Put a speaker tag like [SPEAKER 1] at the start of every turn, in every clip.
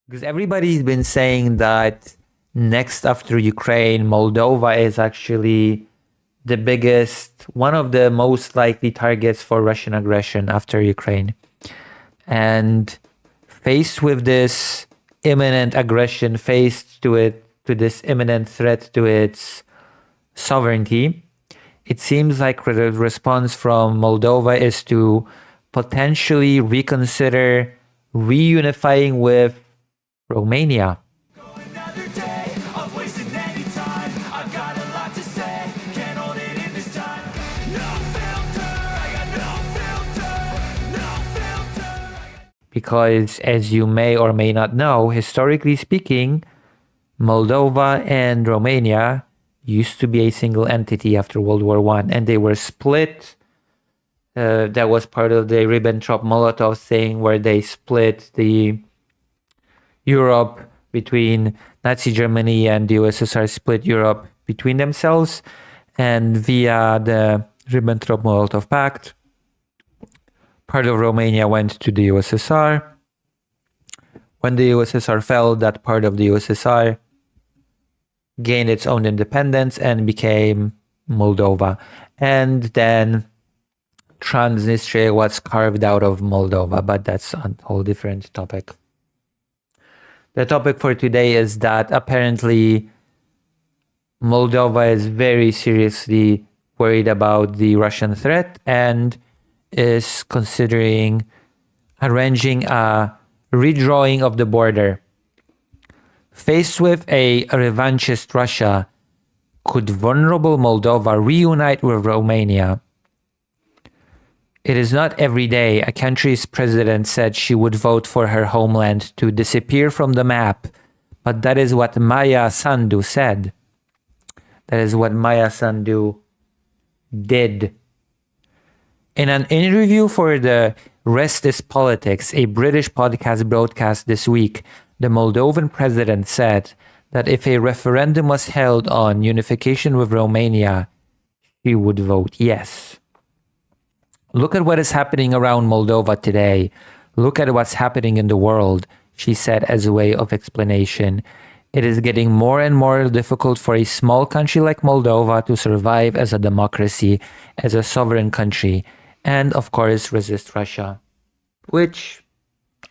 [SPEAKER 1] Because everybody's been saying that next after Ukraine, Moldova is actually the biggest, one of the most likely targets for Russian aggression after Ukraine. And faced with this imminent aggression, to this imminent threat to its sovereignty, it seems like the response from Moldova is to potentially reconsider reunifying with Romania.
[SPEAKER 2] Another day of wasting any time. I've got a lot to say, can't hold it in this time. No filter, I got no filter, no filter.
[SPEAKER 1] Because, as you may or may not know, historically speaking, Moldova and Romania used to be a single entity after World War I, and they were split. That was part of the Ribbentrop-Molotov thing, where they split the Europe between Nazi Germany and the USSR, split Europe between themselves, and via the Ribbentrop-Molotov Pact, part of Romania went to the USSR. When the USSR fell, that part of the USSR gained its own independence and became Moldova. And then Transnistria was carved out of Moldova, but that's a whole different topic. The topic for today is that apparently Moldova is very seriously worried about the Russian threat and is considering arranging a redrawing of the border. Faced with a revanchist Russia, could vulnerable Moldova reunite with Romania? It is not every day a country's president said she would vote for her homeland to disappear from the map, but that is what Maya Sandu said. That is what Maya Sandu did. In an interview for the Rest is Politics, a British podcast broadcast this week, the Moldovan president said that if a referendum was held on unification with Romania, she would vote yes. Look at what is happening around Moldova today. Look at what's happening in the world, she said as a way of explanation. It is getting more and more difficult for a small country like Moldova to survive as a democracy, as a sovereign country, and of course resist Russia. Which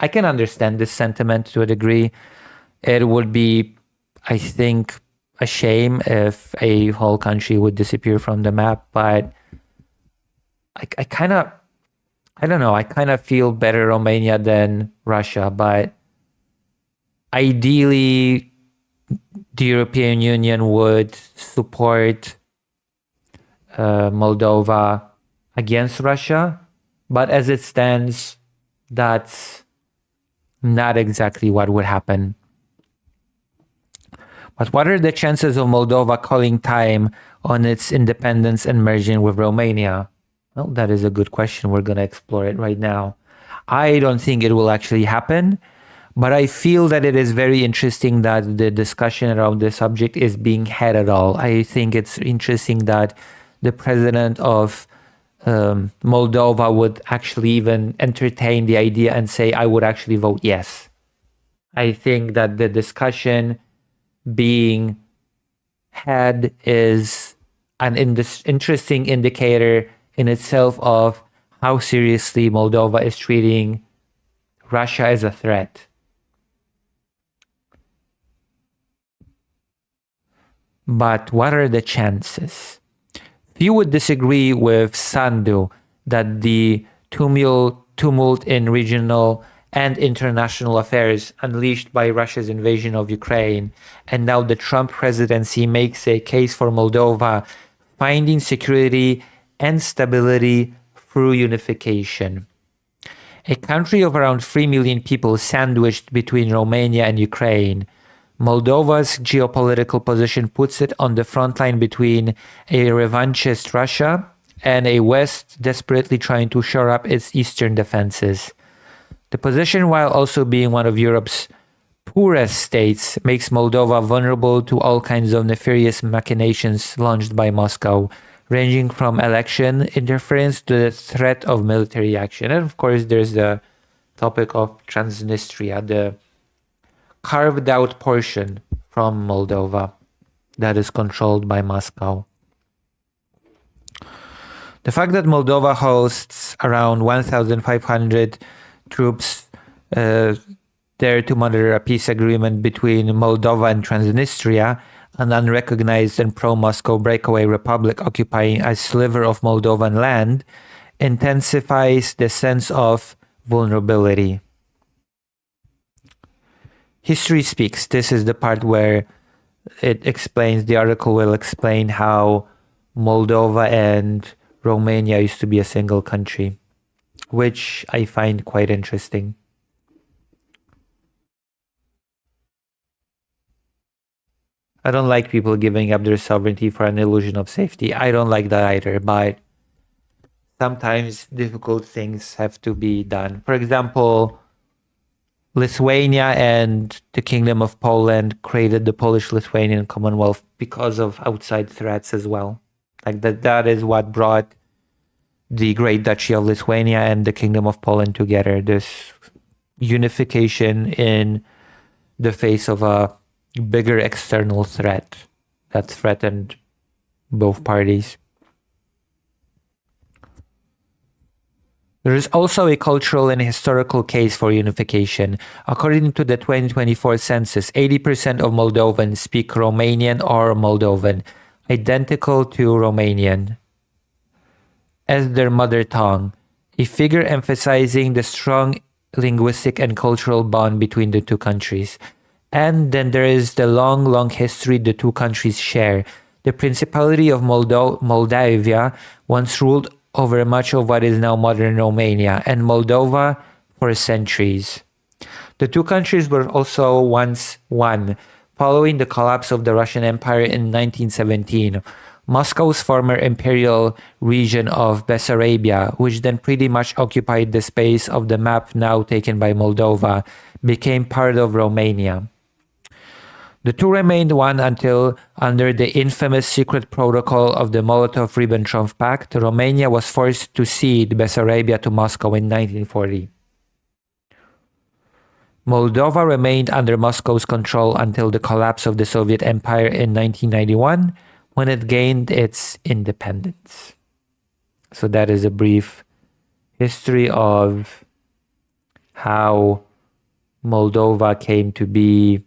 [SPEAKER 1] I can understand this sentiment to a degree. It would be, I think, a shame if a whole country would disappear from the map, but I kind of feel better Romania than Russia, but ideally the European Union would support Moldova against Russia, but as it stands, that's not exactly what would happen. But what are the chances of Moldova calling time on its independence and merging with Romania? Well, that is a good question. We're going to explore it right now. I don't think it will actually happen, but I feel that it is very interesting that the discussion around this subject is being had at all. I think it's interesting that the president of Moldova would actually even entertain the idea and say, I would actually vote yes. I think that the discussion being had is an interesting indicator in itself of how seriously Moldova is treating Russia as a threat. But what are the chances? Few would disagree with Sandu that the tumult in regional and international affairs unleashed by Russia's invasion of Ukraine, and now the Trump presidency makes a case for Moldova finding security and stability through unification. A country of around 3 million people sandwiched between Romania and Ukraine, Moldova's geopolitical position puts it on the front line between a revanchist Russia and a West desperately trying to shore up its eastern defenses. The position, while also being one of Europe's poorest states, makes Moldova vulnerable to all kinds of nefarious machinations launched by Moscow, ranging from election interference to the threat of military action. And of course, there's the topic of Transnistria, the carved out portion from Moldova that is controlled by Moscow. The fact that Moldova hosts around 1,500 troops there to monitor a peace agreement between Moldova and Transnistria, an unrecognized and pro-Moscow breakaway republic occupying a sliver of Moldovan land, intensifies the sense of vulnerability. History speaks. This is the part where it explains, the article will explain how Moldova and Romania used to be a single country, which I find quite interesting. I don't like people giving up their sovereignty for an illusion of safety. I don't like that either, but sometimes difficult things have to be done. For example, Lithuania and the Kingdom of Poland created the Polish-Lithuanian Commonwealth because of outside threats as well. Like that is what brought the Great Duchy of Lithuania and the Kingdom of Poland together. This unification in the face of a bigger external threat that threatened both parties. There is also a cultural and historical case for unification. According to the 2024 census, 80% of Moldovans speak Romanian or Moldovan, identical to Romanian, as their mother tongue, a figure emphasizing the strong linguistic and cultural bond between the two countries. And then there is the long history the two countries share. The Principality of Moldavia once ruled over much of what is now modern Romania, and Moldova for centuries. The two countries were also once one, following the collapse of the Russian Empire in 1917. Moscow's former imperial region of Bessarabia, which then pretty much occupied the space of the map now taken by Moldova, became part of Romania. The two remained one until, under the infamous secret protocol of the Molotov-Ribbentrop Pact, Romania was forced to cede Bessarabia to Moscow in 1940. Moldova remained under Moscow's control until the collapse of the Soviet Empire in 1991, when it gained its independence. So that is a brief history of how Moldova came to be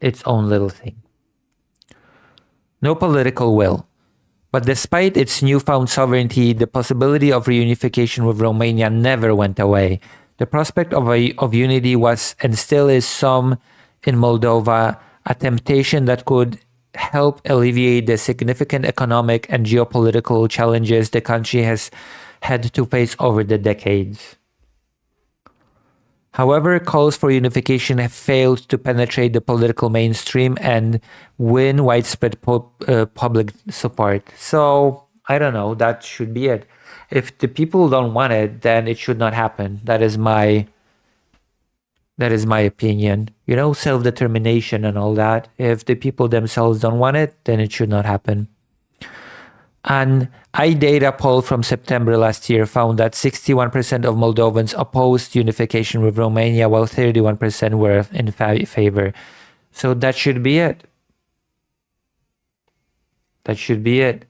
[SPEAKER 1] its own little thing. No political will. But despite its newfound sovereignty, the possibility of reunification with Romania never went away. The prospect of unity was, and still is, some in Moldova, a temptation that could help alleviate the significant economic and geopolitical challenges the country has had to face over the decades. However, calls for unification have failed to penetrate the political mainstream and win widespread public support. So, I don't know, that should be it. If the people don't want it, then it should not happen. That is my opinion. You know, self-determination and all that. If the people themselves don't want it, then it should not happen. An iData poll from September last year found that 61% of Moldovans opposed unification with Romania, while 31% were in favor. So that should be it. That should be it.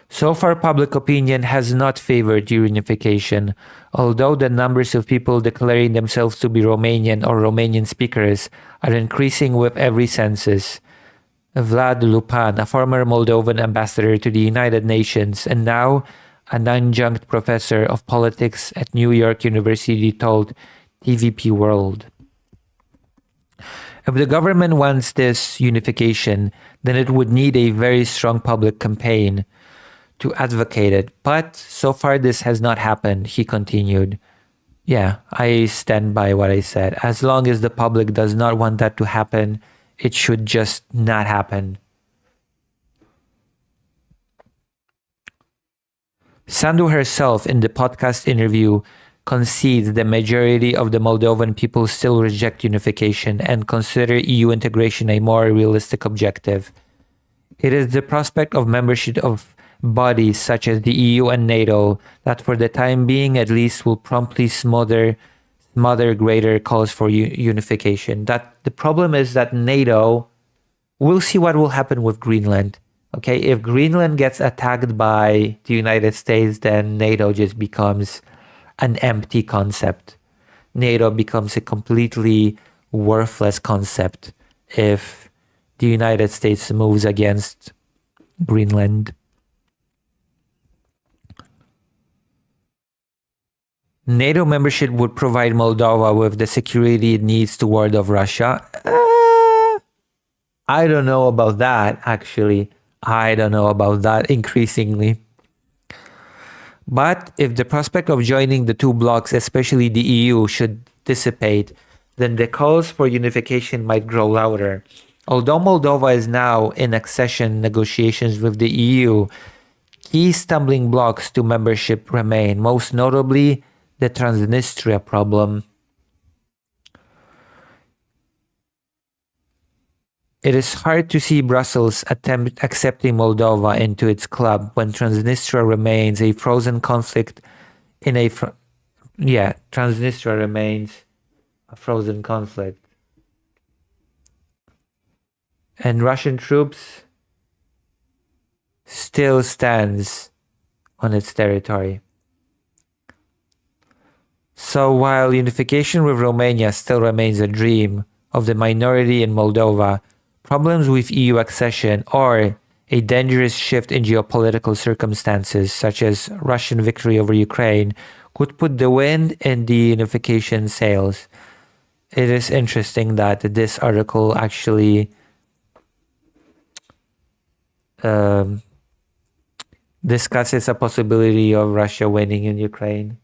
[SPEAKER 1] So far, public opinion has not favored reunification, although the numbers of people declaring themselves to be Romanian or Romanian speakers are increasing with every census. Vlad Lupan, a former Moldovan ambassador to the United Nations and now an adjunct professor of politics at New York University, told TVP World. If the government wants this unification, then it would need a very strong public campaign to advocate it. But so far this has not happened, he continued. Yeah, I stand by what I said. As long as the public does not want that to happen, it should just not happen. Sandu herself, in the podcast interview, concedes the majority of the Moldovan people still reject unification and consider EU integration a more realistic objective. It is the prospect of membership of bodies such as the EU and NATO that for the time being at least will promptly smother greater calls for unification. That the problem is that NATO, we'll see what will happen with Greenland. Okay, if Greenland gets attacked by the United States, then NATO just becomes an empty concept. NATO becomes a completely worthless concept if the United States moves against Greenland. NATO membership would provide Moldova with the security it needs to ward off Russia. I don't know about that, actually. I don't know about that increasingly. But if the prospect of joining the two blocs, especially the EU, should dissipate, then the calls for unification might grow louder. Although Moldova is now in accession negotiations with the EU, key stumbling blocks to membership remain, most notably the Transnistria problem. It is hard to see Brussels attempt accepting Moldova into its club when Transnistria remains a frozen conflict in a... Transnistria remains a frozen conflict. And Russian troops still stands on its territory. So while unification with Romania still remains a dream of the minority in Moldova, problems with EU accession or a dangerous shift in geopolitical circumstances, such as Russian victory over Ukraine, could put the wind in the unification sails. It is interesting that this article actually discusses a possibility of Russia winning in Ukraine.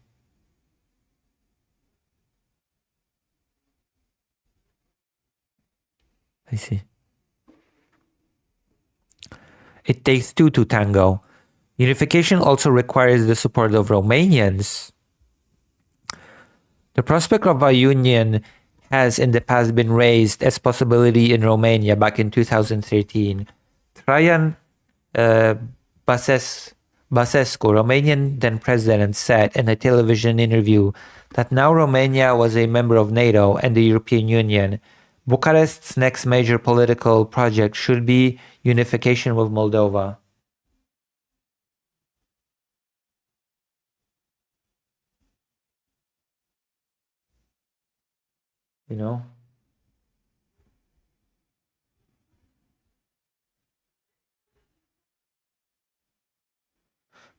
[SPEAKER 1] I see. It takes two to tango. Unification also requires the support of Romanians. The prospect of a union has in the past been raised as possibility in Romania back in 2013. Traian Basescu, Romanian then president, said in a television interview that now Romania was a member of NATO and the European Union, Bucharest's next major political project should be unification with Moldova. You know?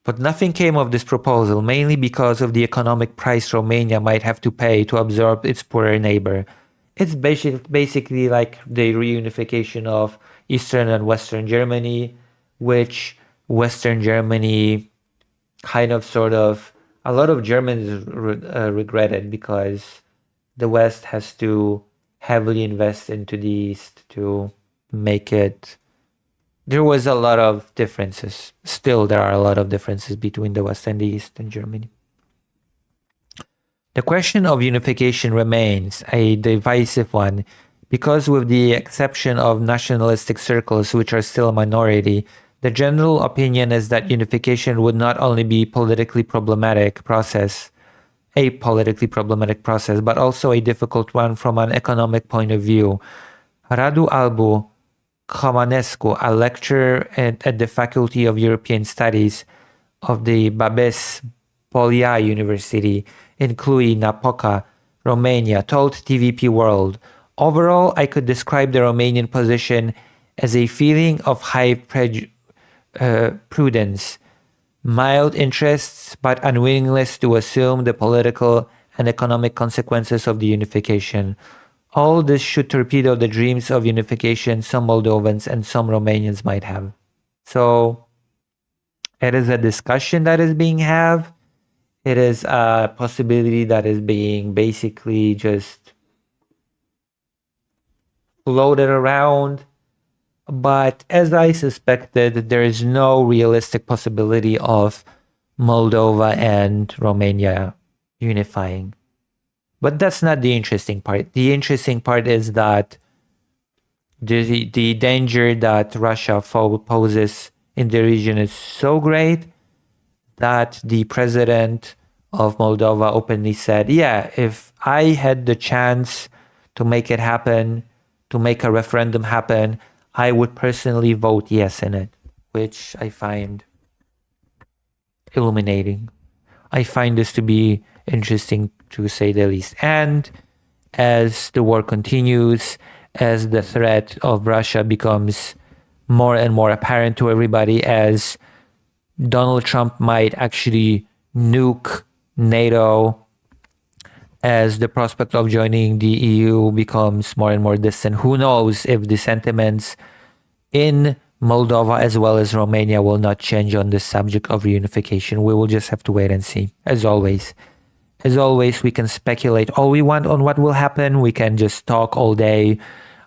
[SPEAKER 1] But nothing came of this proposal, mainly because of the economic price Romania might have to pay to absorb its poorer neighbor. It's basically like the reunification of Eastern and Western Germany, which Western Germany kind of a lot of Germans regretted because the West has to heavily invest into the East to make it. There was a lot of differences. Still, there are a lot of differences between the West and the East in Germany. The question of unification remains a divisive one because, with the exception of nationalistic circles, which are still a minority, the general opinion is that unification would not only be a politically problematic process, but also a difficult one from an economic point of view. Radu Albu Comanescu, a lecturer at the Faculty of European Studies of the Babes Polia University in Cluj-Napoca, Romania, told TVP World, "Overall, I could describe the Romanian position as a feeling of high prudence, mild interests, but unwillingness to assume the political and economic consequences of the unification. All this should torpedo the dreams of unification some Moldovans and some Romanians might have." So it is a discussion that is being had. It is a possibility that is being basically just floated around. But as I suspected, there is no realistic possibility of Moldova and Romania unifying. But that's not the interesting part. The interesting part is that The danger that Russia poses in the region is so great that the president of Moldova openly said, yeah, if I had the chance to make it happen, to make a referendum happen, I would personally vote yes in it, which I find illuminating. I find this to be interesting, to say the least. And as the war continues, as the threat of Russia becomes more and more apparent to everybody, as Donald Trump might actually nuke NATO, as the prospect of joining the EU becomes more and more distant, who knows if the sentiments in Moldova as well as Romania will not change on the subject of reunification. We will just have to wait and see, as always. As always, we can speculate all we want on what will happen. We can just talk all day.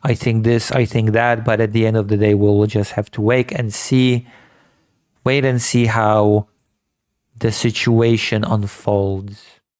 [SPEAKER 1] I think this, I think that. But at the end of the day, we will just have to wait and see how the situation unfolds.